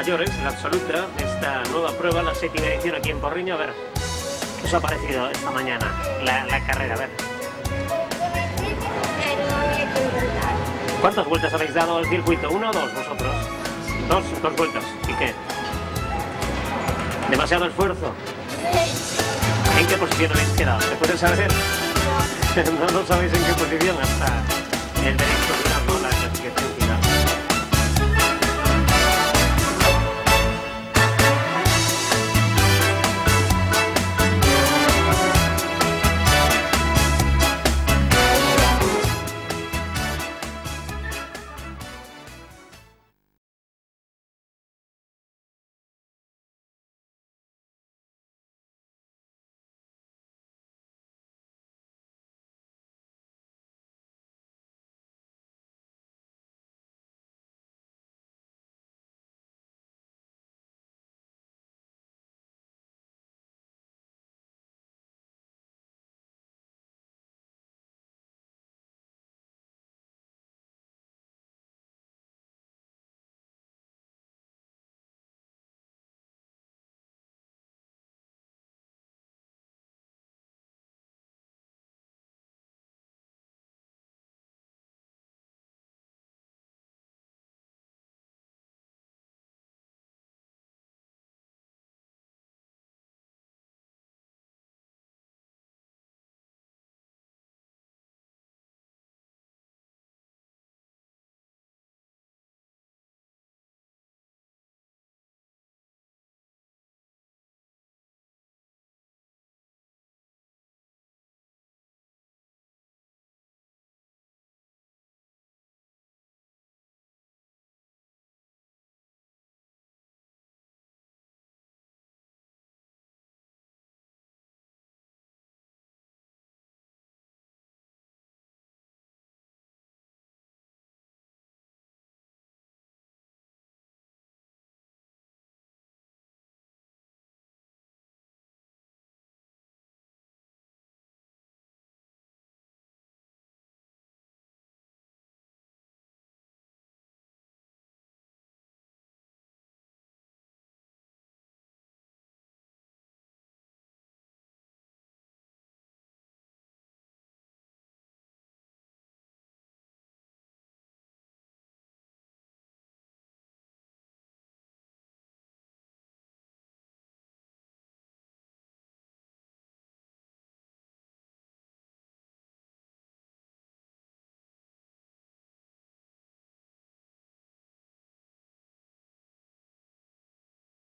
mayores, la absoluta, de esta nueva prueba, la 7ª edición aquí en Porriño. A ver, ¿qué os ha parecido esta mañana la carrera? A ver. ¿Cuántas vueltas habéis dado al circuito? ¿1 o 2 vosotros? Dos vueltas. ¿Y qué? ¿Demasiado esfuerzo? ¿En qué posición habéis quedado? ¿Se puede saber? No sabéis en qué posición hasta el veredicto.